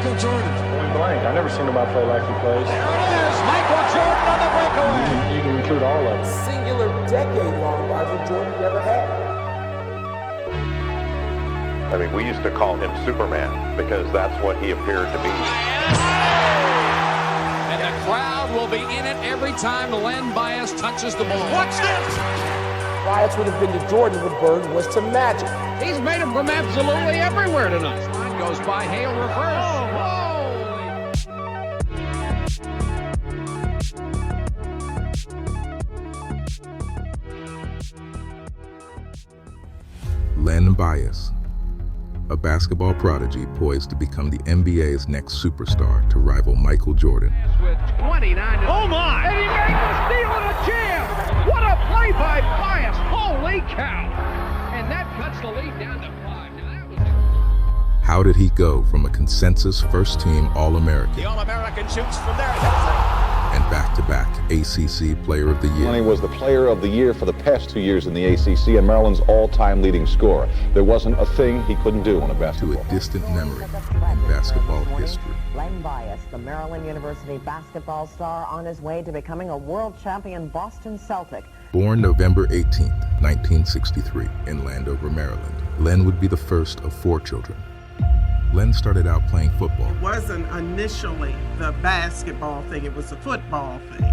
Michael Jordan? Point blank. I never seen nobody play like he plays. There it is. Michael Jordan on the breakaway. You can include all of them. Singular decade-long rival Jordan never had. I mean, we used to call him Superman because that's what he appeared to be. And the crowd will be in it every time Len Bias touches the ball. Watch this. Bias would have been to Jordan what Bird was to Magic. He's made him from absolutely everywhere tonight. Line goes by, Hale reverse. Len Bias, a basketball prodigy poised to become the NBA's next superstar to rival Michael Jordan. With 29. Oh my! And he made the steal and a jam! What a play by Bias! Holy cow! And that cuts the lead down to 5. Now that was How did he go from a consensus first-team All-American The All-American shoots from there. and back-to-back ACC Player of the Lenny Year? was the player of the year for the past 2 years in the ACC and Maryland's all-time leading scorer. There wasn't a thing he couldn't do on a To basketball. a distant memory in basketball history. Len Bias, the Maryland University basketball star, on his way to becoming a world champion Boston Celtic. Born November 18, 1963, in Landover, Maryland, Len would be the first of 4 children. Len started out playing football, Wasn't initially the basketball thing, it was the football thing.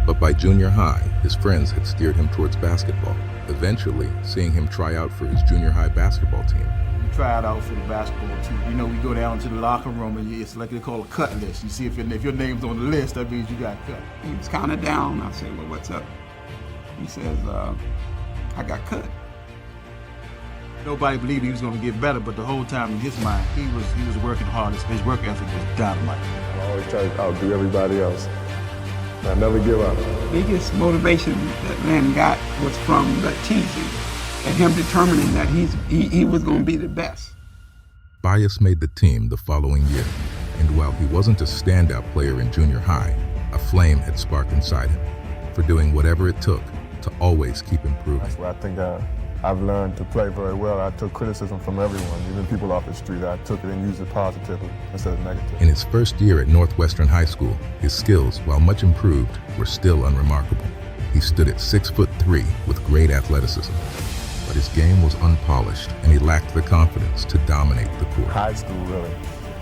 but by junior high, his friends had steered him towards basketball, eventually seeing him try out for his junior high basketball team. We tried out for the basketball team. You know, we go down to the locker room and it's like they call a cut list. You see if your name's on the list, that means you got cut. He was kind of down. I said, well, what's up? He says, I got cut. Nobody believed he was going to get better, but the whole time in his mind, he was working hard. His work ethic was dynamite. I always try to outdo everybody else. I never give up. Biggest motivation that Len got was from the teaching and him determining that he was going to be the best. Bias made the team the following year, and while he wasn't a standout player in junior high, a flame had sparked inside him for doing whatever it took to always keep improving. That's where I think I've learned to play very well. I took criticism from everyone, even people off the street. I took it and used it positively instead of negative. In his first year at Northwestern High School, his skills, while much improved, were still unremarkable. He stood at 6'3" with great athleticism, but his game was unpolished and he lacked the confidence to dominate the court. High school, really.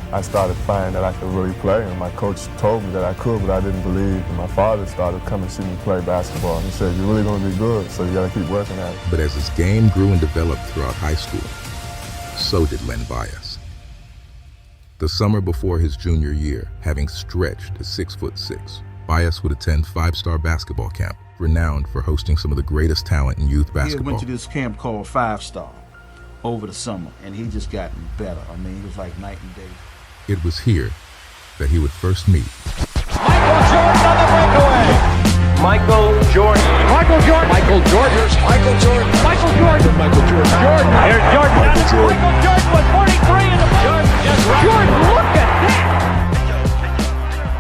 I started finding that I could really play, and my coach told me that I could, but I didn't believe. And my father started coming to see me play basketball, and he said, you're really going to be good, so you got to keep working at it. But as his game grew and developed throughout high school, so did Len Bias. The summer before his junior year, having stretched to 6'6", Bias would attend 5-star basketball camp, renowned for hosting some of the greatest talent in youth He basketball. went to this camp called 5-Star over the summer, and he just gotten better. I mean, it was like night and day. It was here that he would first meet Michael Jordan on the breakaway. Michael Jordan. Michael Jordan. Michael Jordan. Here's Michael Jordan. Michael Jordan. Michael Jordan. Jordan. Here's Jordan. Michael Jordan. Michael Jordan with 43 in the Jordan. Just right. Jordan, look at that.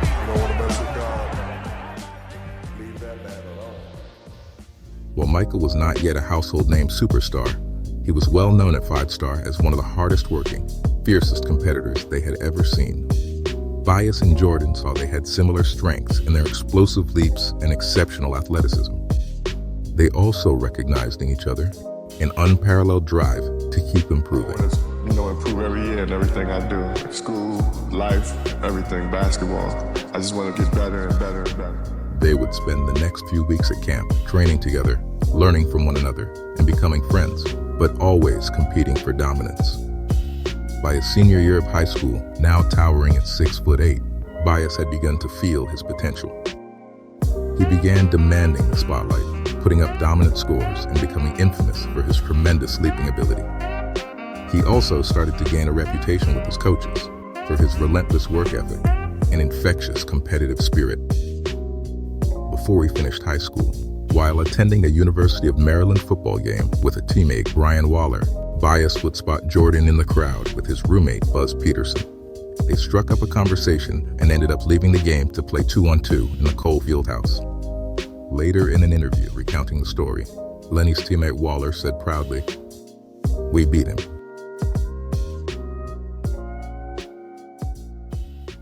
You don't want to mess with God. Leave that man alone. While Michael was not yet a household name superstar, he was well known at 5-Star as one of the hardest working, fiercest competitors they had ever seen. Bias and Jordan saw they had similar strengths in their explosive leaps and exceptional athleticism. They also recognized in each other an unparalleled drive to keep improving. I want to, improve every year in everything I do. School, life, everything, basketball. I just want to get better and better and better. They would spend the next few weeks at camp training together, learning from one another, and becoming friends, but always competing for dominance. By his senior year of high school, now towering at 6'8", Bias had begun to feel his potential. He began demanding the spotlight, putting up dominant scores and becoming infamous for his tremendous leaping ability. He also started to gain a reputation with his coaches for his relentless work ethic and infectious competitive spirit. Before he finished high school, while attending a University of Maryland football game with a teammate, Brian Waller, Bias would spot Jordan in the crowd with his roommate, Buzz Peterson. They struck up a conversation and ended up leaving the game to play 2-on-2 in the Cole Fieldhouse. Later in an interview recounting the story, Lenny's teammate Waller said proudly, "We beat him."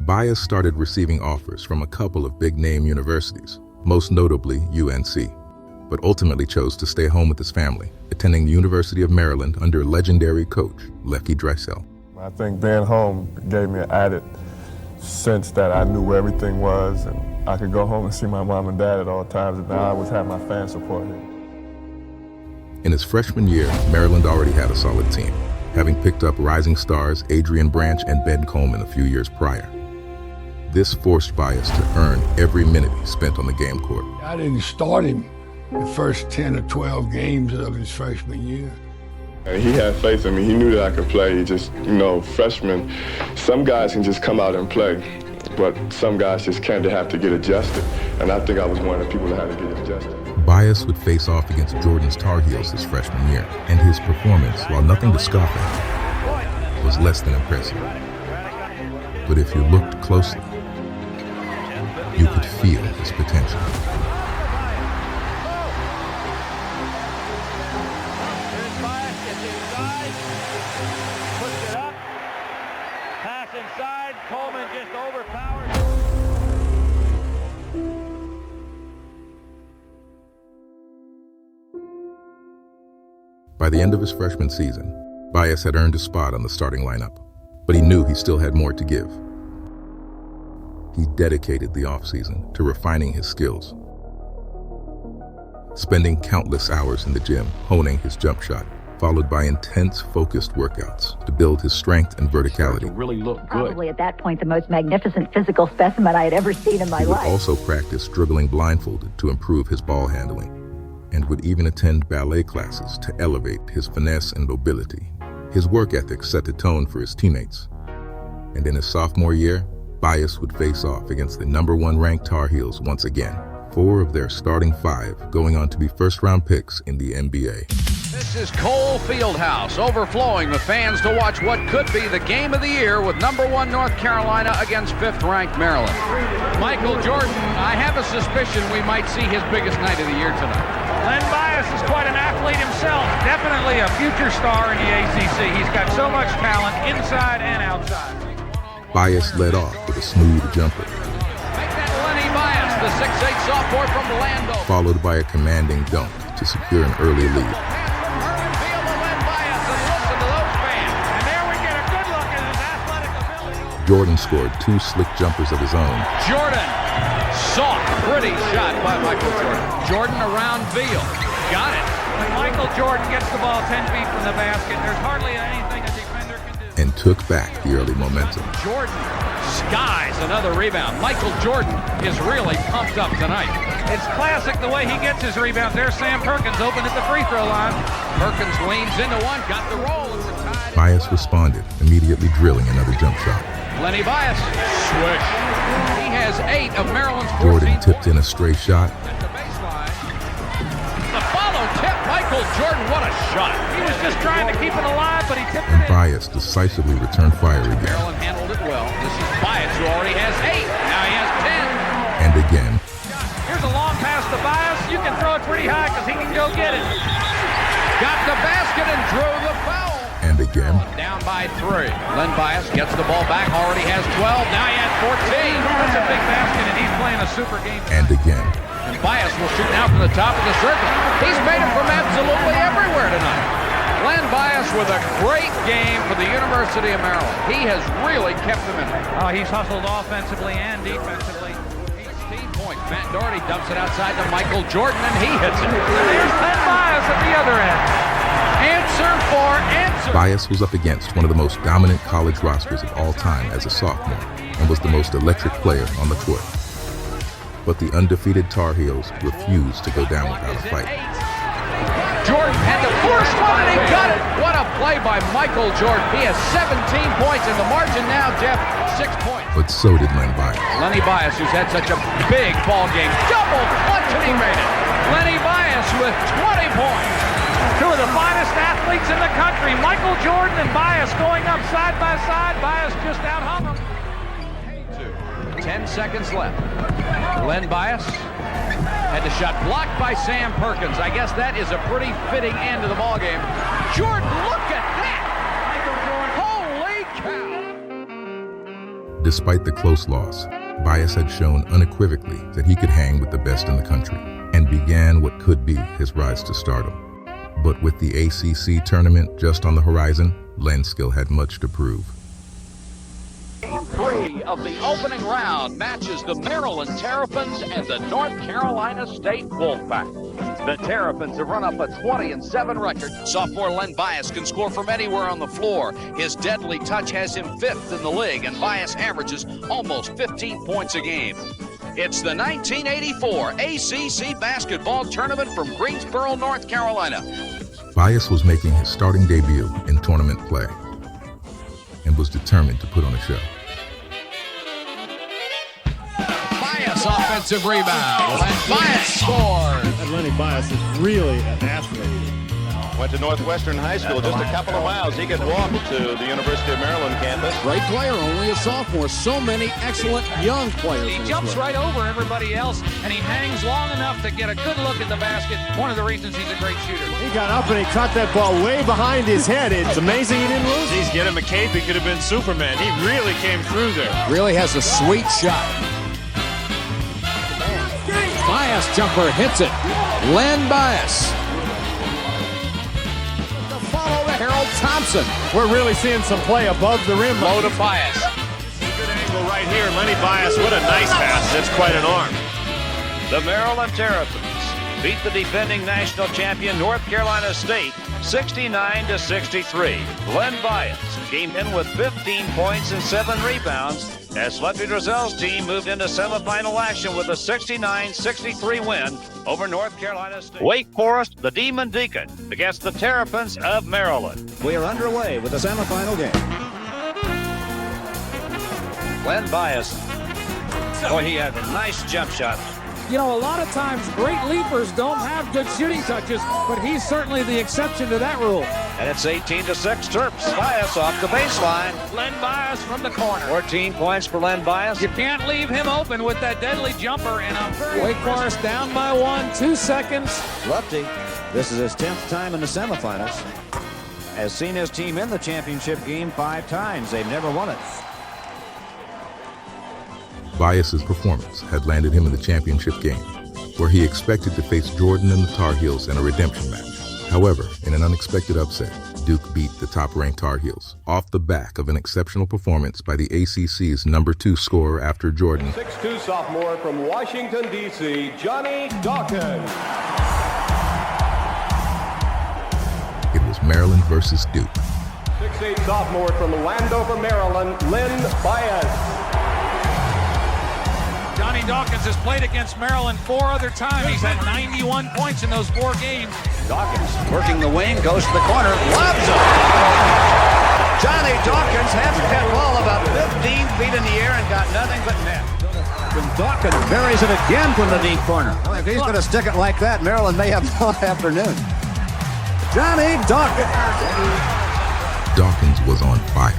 Bias started receiving offers from a couple of big-name universities, most notably UNC, but ultimately chose to stay home with his family, attending the University of Maryland under legendary coach Lefty Drysdale. I think being home gave me an added sense that I knew where everything was, and I could go home and see my mom and dad at all times, and I always had my fan support here. In his freshman year, Maryland already had a solid team, having picked up rising stars Adrian Branch and Ben Coleman a few years prior. This forced Bias to earn every minute he spent on the game court. I didn't start him the first 10 or 12 games of his freshman year. And he had faith in me. He knew that I could play. He just, freshmen, some guys can just come out and play, but some guys just can't. They have to get adjusted. And I think I was one of the people that had to get adjusted. Bias would face off against Jordan's Tar Heels his freshman year, and his performance, while nothing to scoff at, was less than impressive. But if you looked closely, you could feel his potential. Puts it up. Pass inside. Coleman just overpowered. By the end of his freshman season, Bias had earned a spot on the starting lineup, but he knew he still had more to give. He dedicated the offseason to refining his skills, spending countless hours in the gym honing his jump shot, followed by intense, focused workouts to build his strength and verticality. Really look good. Probably at that point the most magnificent physical specimen I had ever seen in my life. He would also practice dribbling blindfolded to improve his ball handling, and would even attend ballet classes to elevate his finesse and mobility. His work ethic set the tone for his teammates, and in his sophomore year, Bias would face off against the #1 ranked Tar Heels once again, 4 of their starting 5 going on to be first-round picks in the NBA. This is Cole Fieldhouse, overflowing with fans to watch what could be the game of the year with #1 North Carolina against 5th-ranked Maryland. Michael Jordan, I have a suspicion we might see his biggest night of the year tonight. Len Bias is quite an athlete himself. Definitely a future star in the ACC. He's got so much talent inside and outside. Bias led off with a smooth jumper, Make that Lenny Bias, the 6'8 sophomore from Orlando. followed by a commanding dunk to secure an early lead. Jordan scored 2 slick jumpers of his own. Jordan, soft, pretty shot by Michael Jordan. Jordan around Veal, got it. When Michael Jordan gets the ball 10 feet from the basket, there's hardly anything a defender can do. And took back the early momentum. Jordan skies another rebound. Michael Jordan is really pumped up tonight. It's classic the way he gets his rebounds. There's Sam Perkins open at the free throw line. Perkins leans into one, got the roll, and we're tied. Bias responded, immediately drilling another jump shot. Lenny Bias, swish. He has 8 of Maryland's 14. Jordan tipped in a straight shot. At the baseline. The follow tip, Michael Jordan, what a shot. He was just trying to keep it alive, but he tipped And it in. Bias decisively returned fire again. Maryland handled it well. This is Bias, who already has 8. Now he has 10. And again. Here's a long pass to Bias. You can throw it pretty high because he can go get it. Got the basket and drew the foul. And again. Down by 3. Len Bias gets the ball back, already has 12. Now he has 14. That's a big basket, and he's playing a super game. And again. And Bias will shoot now from the top of the circle. He's made it from absolutely everywhere tonight. Len Bias with a great game for the University of Maryland. He has really kept them in it. He's hustled offensively and defensively. 18 points. Matt Doherty dumps it outside to Michael Jordan, and he hits it. And there's Len Bias at the other end. Answer for answer. Bias was up against one of the most dominant college rosters of all time as a sophomore, and was the most electric player on the court. But the undefeated Tar Heels refused to go down without a fight. Jordan had the first one, and he got it. What a play by Michael Jordan. He has 17 points, and the margin now, Jeff, 6 points. But so did Len Bias. Lenny Bias, who's had such a big ball game, double clutch, and he made it. Lenny Bias with 20 points. 2 of the finest athletes in the country, Michael Jordan and Bias going up side by side. Bias just out-hung him. 10 seconds left. Len Bias had the shot blocked by Sam Perkins. I guess that is a pretty fitting end to the ball game. Jordan, look at that! Holy cow! Despite the close loss, Bias had shown unequivocally that he could hang with the best in the country and began what could be his rise to stardom. But with the ACC tournament just on the horizon, Len still had much to prove. Game 3 of the opening round matches the Maryland Terrapins and the North Carolina State Wolfpack. The Terrapins have run up a 20-7 record. Sophomore Len Bias can score from anywhere on the floor. His deadly touch has him 5th in the league, and Bias averages almost 15 points a game. It's the 1984 ACC Basketball Tournament from Greensboro, North Carolina. Bias was making his starting debut in tournament play and was determined to put on a show. Bias offensive rebound. Len Bias scores. And Lenny Bias is really an athlete. Went to Northwestern High School, just a couple of miles. He could walk to the University of Maryland campus. Great player, only a sophomore. So many excellent young players. He jumps right over everybody else, and he hangs long enough to get a good look at the basket. One of the reasons he's a great shooter. He got up and he caught that ball way behind his head. It's amazing he didn't lose. He's getting a cape. He could have been Superman. He really came through there. Really has a sweet shot. Bias jumper hits it. Len Bias. Harold Thompson. We're really seeing some play above the rim. Low to Bias. Good angle right here. Lenny Bias, what a nice pass. That's quite an arm. The Maryland Terrapins beat the defending national champion North Carolina State 69-63. Len Bias came in with 15 points and 7 rebounds as Lefty Drizel's team moved into semifinal action with a 69-63 win over North Carolina State. Wake Forest, the Demon Deacon, against the Terrapins of Maryland. We are underway with the semifinal game. Len Bias. Boy, he had a nice jump shot. You know, a lot of times great leapers don't have good shooting touches, but he's certainly the exception to that rule. And it's 18-6 Terps. Bias off the baseline. Len Bias from the corner. 14 points for Len Bias. You can't leave him open with that deadly jumper. And Wake Forest down by 1, 2 seconds. Lefty, this is his 10th time in the semifinals. Has seen his team in the championship game 5 times. They've never won it. Bias's performance had landed him in the championship game, where he expected to face Jordan and the Tar Heels in a redemption match. However, in an unexpected upset, Duke beat the top-ranked Tar Heels off the back of an exceptional performance by the ACC's #2 scorer after Jordan. 6'2" sophomore from Washington, D.C., Johnny Dawkins. It was Maryland versus Duke. 6'8" sophomore from Landover, Maryland, Len Bias. Johnny Dawkins has played against Maryland 4 other times. He's had 91 points in those 4 games. Dawkins working the wing, goes to the corner, lobs it. Johnny Dawkins has that ball about 15 feet in the air and got nothing but net. And Dawkins buries it again from the deep corner. Well, if he's going to stick it like that, Maryland may have all afternoon. Johnny Dawkins. Dawkins was on fire,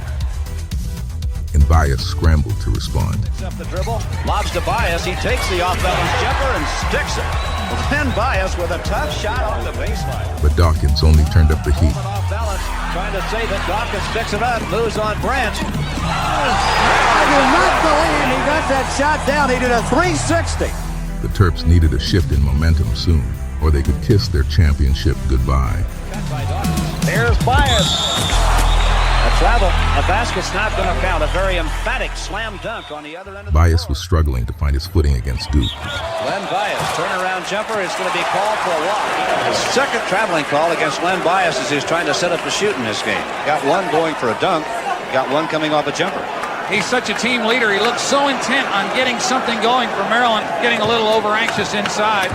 and Bias scrambled to respond. Picks up the dribble, lobs to Bias. He takes the off-balance jumper and sticks it. Len Bias with a tough shot off the baseline. But Dawkins only turned up the heat. Off balance, trying to say that Dawkins sticks it up, moves on Branch. I do not believe he got that shot down. He did a 360. The Terps needed a shift in momentum soon, or they could kiss their championship goodbye. There's Bias. A travel, a basket's not going to count. A very emphatic slam dunk on the other end of the Bias was struggling to find his footing against Duke. Len Bias, turnaround jumper, is going to be called for a walk. His second traveling call against Len Bias as he's trying to set up the shoot in this game. Got one going for a dunk, got one coming off a jumper. He's such a team leader. He looks so intent on getting something going for Maryland, getting a little over-anxious inside.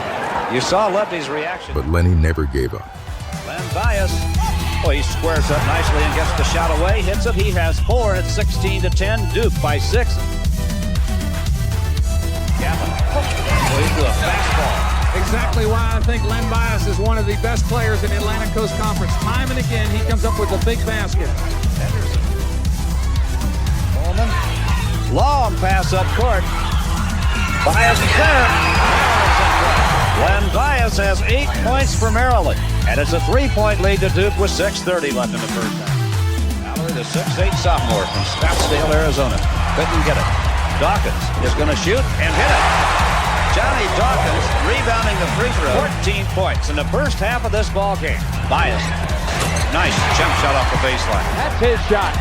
You saw Lefty's reaction. But Lenny never gave up. Len Bias. Oh, he squares up nicely and gets the shot away, hits it. He has 4. It's 16-10. Duke by 6. Gavin. Oh, into a fastball. Exactly why I think Len Bias is one of the best players in the Atlantic Coast Conference. Time and again, he comes up with a big basket. Henderson. Coleman. Long pass up court. Bias is there. Len Bias has 8 points for Maryland. And it's a 3-point lead to Duke with 6:30 left in the first half. Mallory, the 6'8" sophomore from Scottsdale, Arizona. Couldn't get it. Dawkins is going to shoot and hit it. Johnny Dawkins rebounding the free throw. 14 points in the first half of this ball game. Bias. Nice jump shot off the baseline. That's his shot.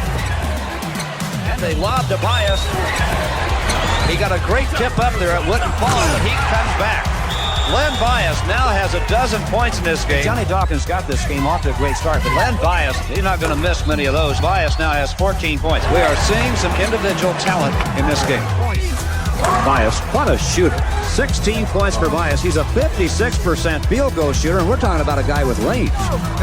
And they lob to Bias. He got a great tip up there. It wouldn't fall, but he comes back. Len Bias now has 12 points in this game. Johnny Dawkins got this game off to a great start, but Len Bias, he's not going to miss many of those. Bias now has 14 points. We are seeing some individual talent in this game. Bias, what a shooter. 16 points for Bias. He's a 56% field goal shooter, and we're talking about a guy with range.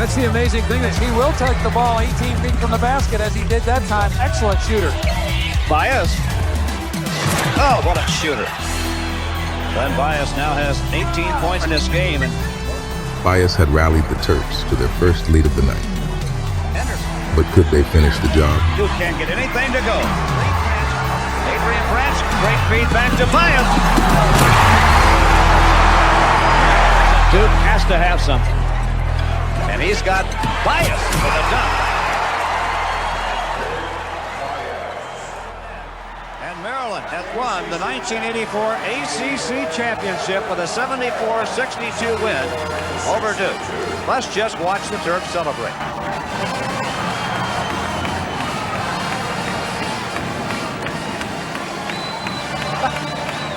That's the amazing thing, is he will take the ball 18 feet from the basket as he did that time. Excellent shooter. Bias. Oh, what a shooter. Len Bias now has 18 points in this game. And Bias had rallied the Terps to their first lead of the night. But could they finish the job? Duke can't get anything to go. Adrian Branch, great feedback to Bias. Duke has to have something. And he's got Bias for the dunk. Maryland has won the 1984 ACC Championship with a 74-62 win over Duke. Let's just watch the Terps celebrate.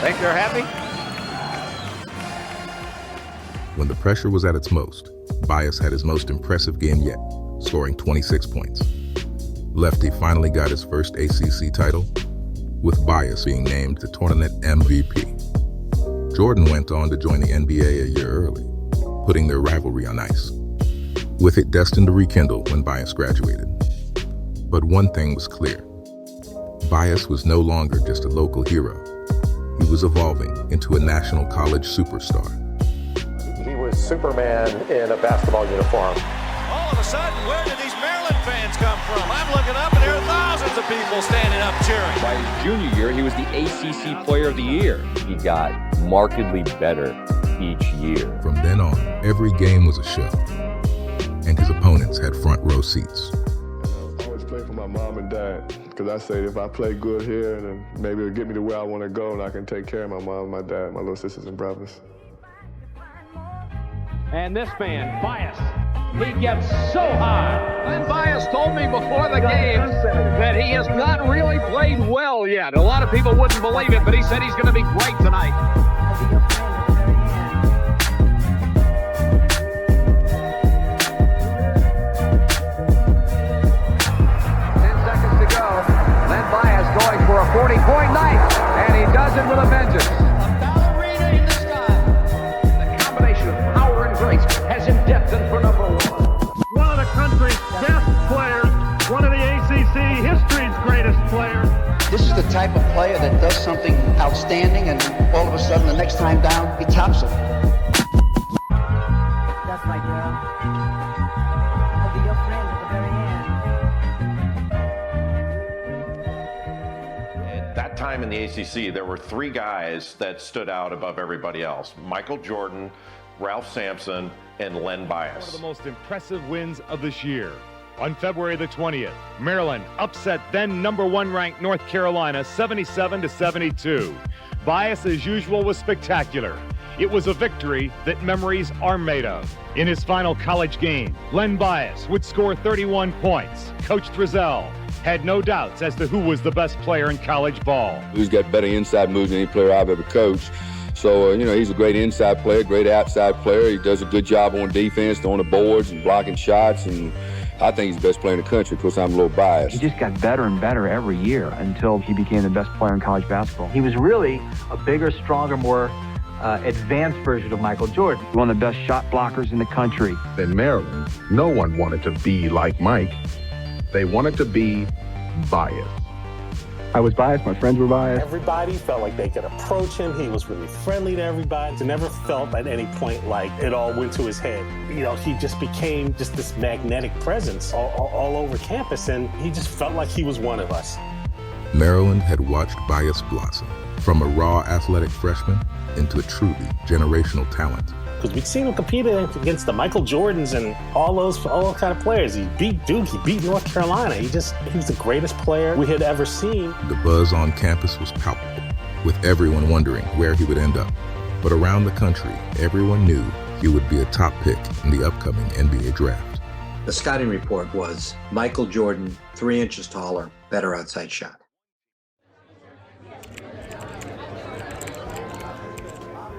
Think they're happy? When the pressure was at its most, Bias had his most impressive game yet, scoring 26 points. Lefty finally got his first ACC title, with Bias being named the tournament MVP. Jordan went on to join the NBA a year early, putting their rivalry on ice, with it destined to rekindle when Bias graduated. But one thing was clear. Bias was no longer just a local hero. He was evolving into a national college superstar. He was Superman in a basketball uniform. All of a sudden, where did these Maryland fans come from? I'm looking up and there are thousands of people standing up cheering. By his junior year, he was the ACC Player of the Year. He got markedly better each year. From then on, every game was a show, and his opponents had front row seats. I always play for my mom and dad, because I say if I play good here, then maybe it'll get me to where I want to go, and I can take care of my mom, my dad, my little sisters and brothers. And this man, Bias, he gets so high. Len Bias told me before the game that he has not really played well yet. A lot of people wouldn't believe it, but he said he's going to be great tonight. Len Bias going for a 40-point night, and he does it with a vengeance. A ballerina in the sky. The combination of power and grace has him destined for number one. One of the country's best players, one of the ACC history's greatest players. This is the type of player that does something outstanding, and all of a sudden, the next time down, he tops it. That's my girl. I'll be your friend at the very end. At that time in the ACC, there were 3 guys that stood out above everybody else. Michael Jordan, Ralph Sampson, and Len Bias. One of the most impressive wins of this year. On February the 20th, Maryland upset then number 1 ranked North Carolina 77-72. Bias, as usual, was spectacular. It was a victory that memories are made of. In his final college game, Len Bias would score 31 points. Coach Drizel had no doubts as to who was the best player in college ball. He's got better inside moves than any player I've ever coached. So, he's a great inside player, great outside player. He does a good job on defense, throwing the boards and blocking shots, and I think he's the best player in the country. Of course, I'm a little biased. He just got better and better every year until he became the best player in college basketball. He was really a bigger, stronger, more advanced version of Michael Jordan. One of the best shot blockers in the country. In Maryland, no one wanted to be like Mike. They wanted to be Bias. I was biased, my friends were biased. Everybody felt like they could approach him. He was really friendly to everybody. He never felt at any point like it all went to his head. He just became just this magnetic presence all over campus, and he just felt like he was one of us. Maryland had watched Bias blossom from a raw athletic freshman into a truly generational talent. because we've seen him compete against the Michael Jordans and all those kind of players. He beat Duke, he beat North Carolina. He's the greatest player we had ever seen. The buzz on campus was palpable, with everyone wondering where he would end up. But around the country, everyone knew he would be a top pick in the upcoming NBA draft. The scouting report was Michael Jordan, 3 inches taller, better outside shot.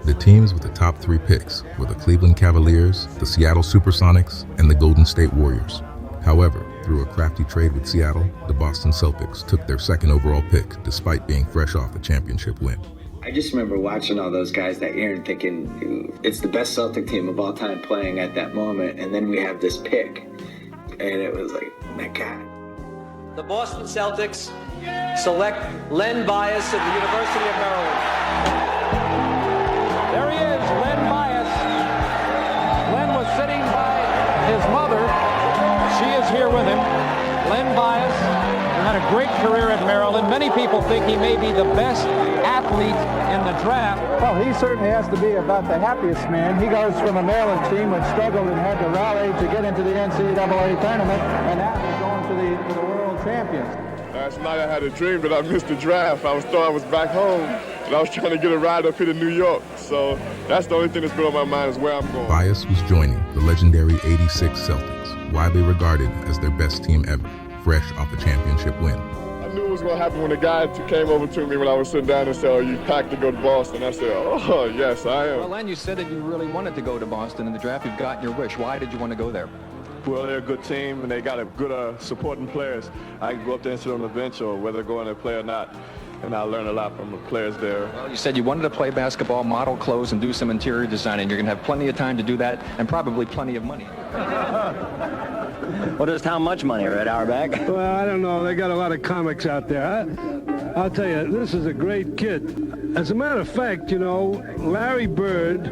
The teams with the top 3 picks were the Cleveland Cavaliers, the Seattle Supersonics, and the Golden State Warriors. However, through a crafty trade with Seattle, the Boston Celtics took their 2nd overall pick despite being fresh off a championship win. I just remember watching all those guys that year and thinking, it's the best Celtic team of all time playing at that moment, and then we have this pick. And it was like, oh my God. The Boston Celtics select Len Bias of the University of Maryland. There he is, Len Bias. Len was sitting by his mother. She is here with him. Len Bias, who had a great career at Maryland. Many people think he may be the best athlete in the draft. Well, he certainly has to be about the happiest man. He goes from a Maryland team which struggled and had to rally to get into the NCAA tournament, and now he's going to the world champions. Last night I had a dream that I missed the draft. I thought I was back home, and I was trying to get a ride up here to New York. So that's the only thing that's been on my mind is where I'm going. Bias was joining the legendary '86 Celtics, widely regarded as their best team ever, fresh off a championship win. I knew it was going to happen when the guy came over to me when I was sitting down and said, "Oh, you packed to go to Boston?" I said, "Oh, yes, I am." Well, Len, you said that you really wanted to go to Boston in the draft. You've gotten your wish. Why did you want to go there? Well, they're a good team, and they got a good supporting players. I can go up there and sit on the bench, or whether go in and play or not, and I learn a lot from the players there. Well, you said you wanted to play basketball, model clothes, and do some interior design, and you're going to have plenty of time to do that, and probably plenty of money. Well, just how much money, Red Auerbach? Well, I don't know. They got a lot of comics out there. I'll tell you, this is a great kid. As a matter of fact, you know, Larry Bird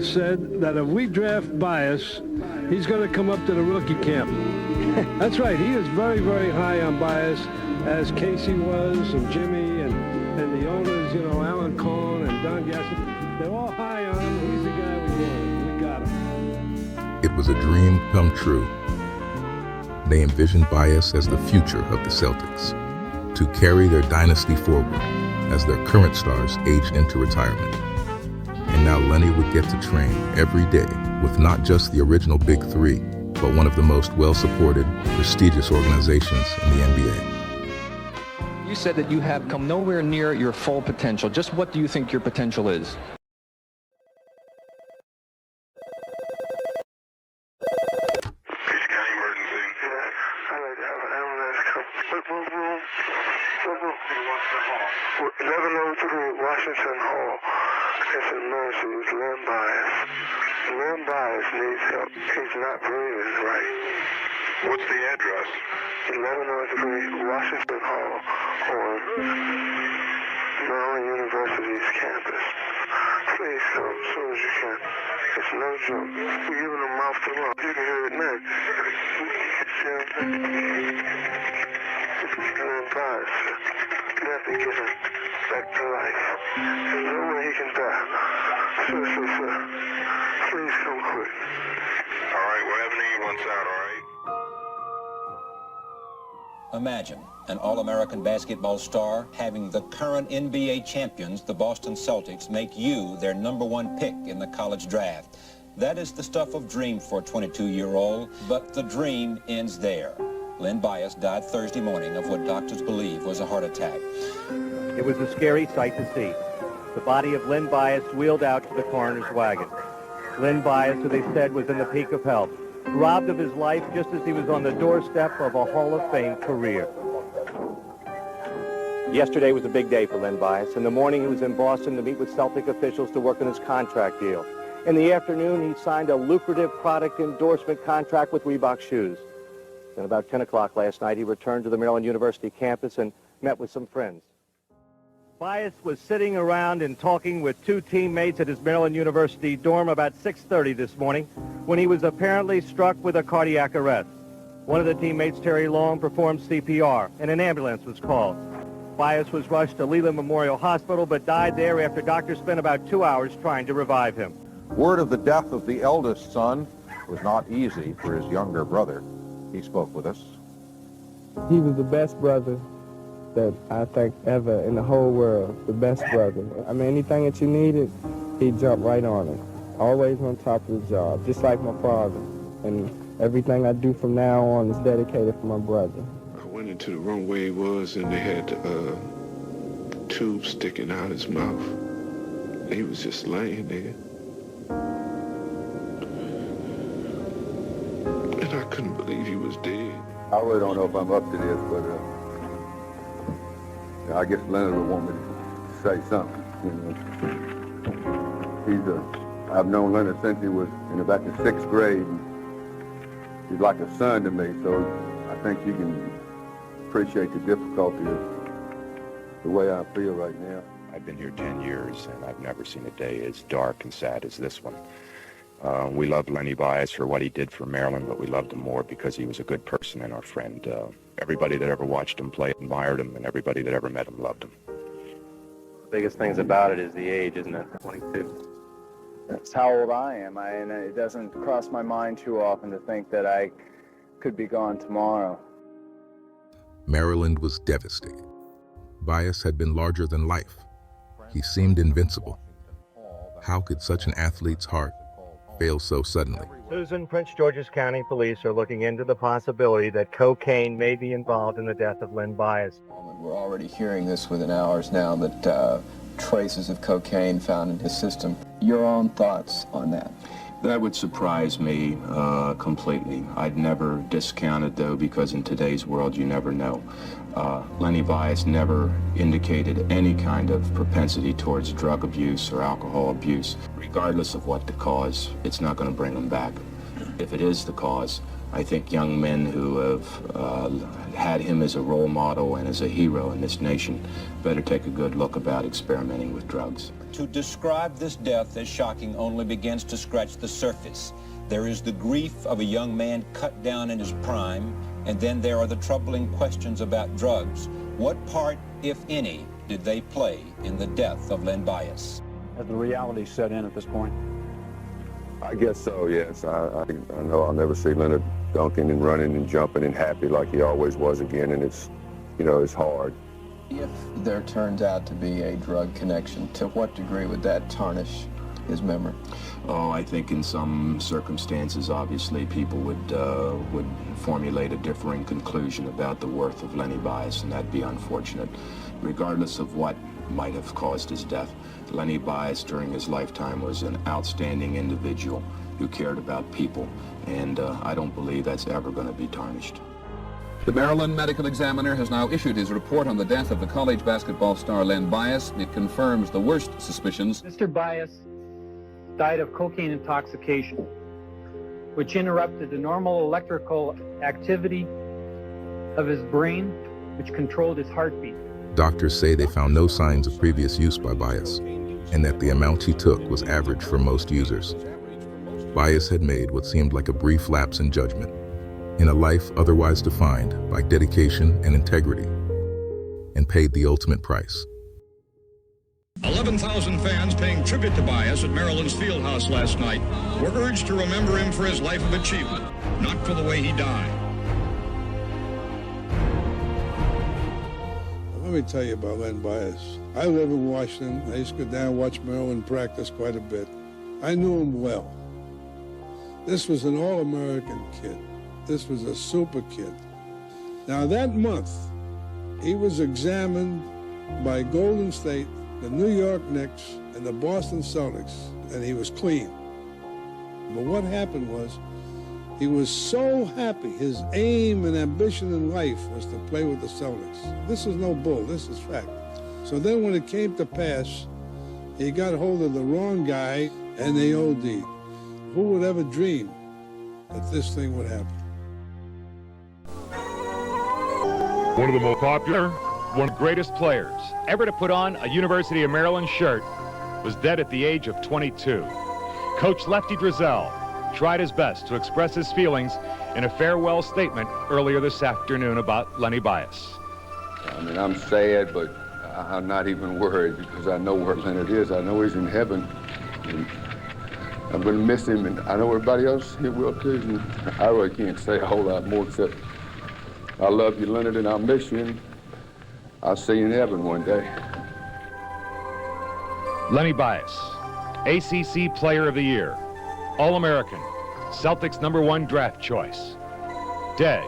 said that if we draft Bias, he's going to come up to the rookie camp. That's right. He is very, very high on Bias, as Casey was, and Jimmy, and the owners, you know, Alan Cohn and Don Gasson. They're all high on him. He's the guy we wanted. We got him. It was a dream come true. They envisioned Bias as the future of the Celtics, to carry their dynasty forward as their current stars aged into retirement. And now Lenny would get to train every day with not just the original Big Three, but one of the most well-supported, prestigious organizations in the NBA. You said that you have come nowhere near your full potential. Just what do you think your potential is? Washington Hall. It's an emergency with Len Bias. Len Bias needs help. He's not breathing right. What's the address? 1103 Washington Hall on Maryland University's campus. Please come as soon as you can. It's no joke. We're giving him mouth to mouth. You can hear it now. Len Bias. You have to get him back to life. There's no way he can die. Sir. Please come quick. All right, whatever you wants out, all right? Imagine an All-American basketball star having the current NBA champions, the Boston Celtics, make you their #1 pick in the college draft. That is the stuff of dreams for a 22-year-old, but the dream ends there. Len Bias died Thursday morning of what doctors believe was a heart attack. It was a scary sight to see. The body of Len Bias wheeled out to the coroner's wagon. Len Bias, who they said was in the peak of health, robbed of his life just as he was on the doorstep of a Hall of Fame career. Yesterday was a big day for Len Bias. In the morning, he was in Boston to meet with Celtic officials to work on his contract deal. In the afternoon, he signed a lucrative product endorsement contract with Reebok shoes. Then about 10 o'clock last night, he returned to the Maryland University campus and met with some friends. Bias was sitting around and talking with two teammates at his Maryland University dorm about 6:30 this morning when he was apparently struck with a cardiac arrest. One of the teammates, Terry Long, performed CPR, and an ambulance was called. Bias was rushed to Leland Memorial Hospital, but died there after doctors spent about 2 hours trying to revive him. Word of the death of the eldest son was not easy for his younger brother. He spoke with us. He was the best brother that I think ever in the whole world, the best brother. I mean, anything that you needed, he'd jump right on it. Always on top of the job, just like my father. And everything I do from now on is dedicated for my brother. I went into the room where he was, and they had tubes sticking out his mouth. And he was just laying there. And I couldn't believe he was dead. I really don't know if I'm up to this, but I guess Leonard would want me to say something. You know, I've known Leonard since he was in about the 6th grade. And he's like a son to me, so I think you can appreciate the difficulty of the way I feel right now. I've been here 10 years, and I've never seen a day as dark and sad as this one. We loved Lenny Bias for what he did for Maryland, but we loved him more because he was a good person and our friend. Everybody that ever watched him play admired him, and everybody that ever met him loved him. The biggest things about it is the age, isn't it? 22. That's how old I am, and it doesn't cross my mind too often to think that I could be gone tomorrow. Maryland was devastated. Bias had been larger than life. He seemed invincible. How could such an athlete's heart fail so suddenly? Susan, Prince George's County Police are looking into the possibility that cocaine may be involved in the death of Len Bias. We're already hearing this within hours now, that traces of cocaine found in his system. Your own thoughts on that? That would surprise me completely. I'd never discount it, though, because in today's world, you never know. Lenny Bias never indicated any kind of propensity towards drug abuse or alcohol abuse. Regardless of what the cause, it's not going to bring him back. If it is the cause, I think young men who have had him as a role model and as a hero in this nation better take a good look about experimenting with drugs. To describe this death as shocking only begins to scratch the surface. There is the grief of a young man cut down in his prime, and then there are the troubling questions about drugs. What part, if any, did they play in the death of Len Bias? Has the reality set in at this point? I guess so, yes. I know I'll never see Leonard dunking and running and jumping and happy like he always was again, and it's, you know, it's hard. If there turns out to be a drug connection, to what degree would that tarnish his memory? Oh, I think in some circumstances, obviously, people would formulate a differing conclusion about the worth of Lenny Bias, and that'd be unfortunate. Regardless of what might have caused his death, Lenny Bias during his lifetime was an outstanding individual who cared about people, and I don't believe that's ever going to be tarnished. The Maryland medical examiner has now issued his report on the death of the college basketball star Len Bias. It confirms the worst suspicions. Mr. Bias died of cocaine intoxication, which interrupted the normal electrical activity of his brain, which controlled his heartbeat. Doctors say they found no signs of previous use by Bias, and that the amount he took was average for most users. Bias had made what seemed like a brief lapse in judgment, in a life otherwise defined by dedication and integrity, and paid the ultimate price. 11,000 fans paying tribute to Bias at Maryland's Fieldhouse last night were urged to remember him for his life of achievement, not for the way he died. Let me tell you about Len Bias. I live in Washington. I used to go down and watch Maryland practice quite a bit. I knew him well. This was an all-American kid. This was a super kid. Now that month, he was examined by Golden State, the New York Knicks, and the Boston Celtics, and he was clean. But what happened was, he was so happy. His aim and ambition in life was to play with the Celtics. This is no bull, this is fact. So then when it came to pass, he got hold of the wrong guy and they OD'd. Who would ever dream that this thing would happen? One of the most popular, one of the greatest players ever to put on a University of Maryland shirt was dead at the age of 22. Coach Lefty Drizel tried his best to express his feelings in a farewell statement earlier this afternoon about Lenny Bias. I mean, I'm sad, but I'm not even worried because I know where Leonard is. I know he's in heaven. And I'm going to miss him, and I know everybody else here will too. And I really can't say a whole lot more except I love you, Leonard, and I'll miss you, and I'll see you in heaven one day. Lenny Bias, ACC Player of the Year, All-American, Celtics #1 draft choice, dead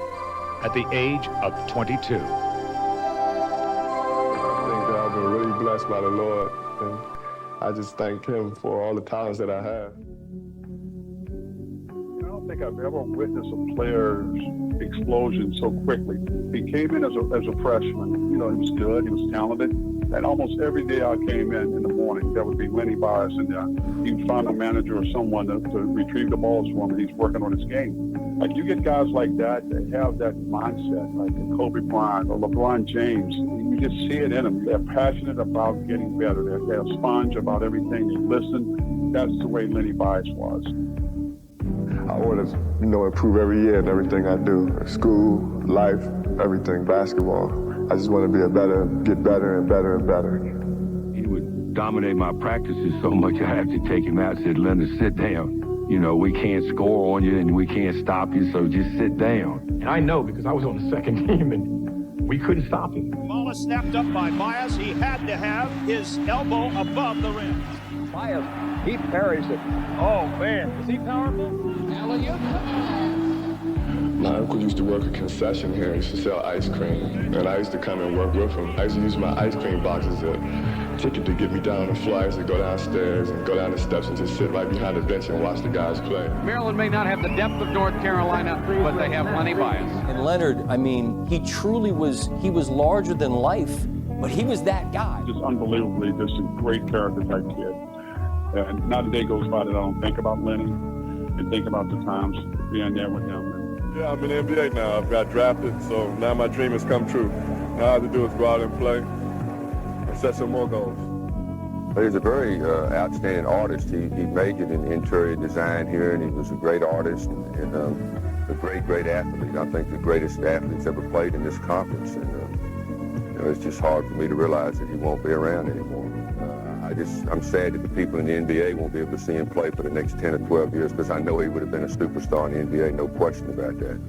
at the age of 22. I think that I've been really blessed by the Lord, and I just thank him for all the talents that I have. I don't think I've ever witnessed a player's explosion so quickly. He came in as a freshman. You know, he was good, he was talented. And almost every day I came in the morning, there would be Lenny Bias in there. He would find a manager or someone to retrieve the balls for him, and he's working on his game. Like, you get guys like that have that mindset, like Kobe Bryant or LeBron James. You just see it in them. They're passionate about getting better. They're a sponge about everything. They listen. That's the way Lenny Bias was. I want to, improve every year in everything I do. School, life, everything, basketball. I just want to get better and better and better. He would dominate my practices so much I had to take him out and said, Leonard, sit down. We can't score on you and we can't stop you, so just sit down. And I know because I was on the second team and we couldn't stop him. Ball is snapped up by Bias. He had to have his elbow above the rim. Bias, he parries it. Oh, man. Is he powerful? My uncle used to work a concession here. He used to sell ice cream, and I used to come and work with him. I used to use my ice cream box as a ticket to get me down the flyers to go downstairs and go down the steps and just sit right behind the bench and watch the guys play. Maryland may not have the depth of North Carolina, but they have Lenny Bias. And Leonard, he truly was larger than life, but he was that guy. Just unbelievably, just a great character type kid. And not a day goes by that I don't think about Lenny and think about the times being there with him. Yeah, I'm in the NBA now. I've got drafted, so now my dream has come true. All I have to do is go out and play and set some more goals. He's a very outstanding artist. He majored in interior design here, and he was a great artist and a great athlete. I think the greatest athletes ever played in this conference. And it's just hard for me to realize that he won't be around anymore. I'm sad that the people in the NBA won't be able to see him play for the next 10 or 12 years, because I know he would have been a superstar in the NBA, no question about that.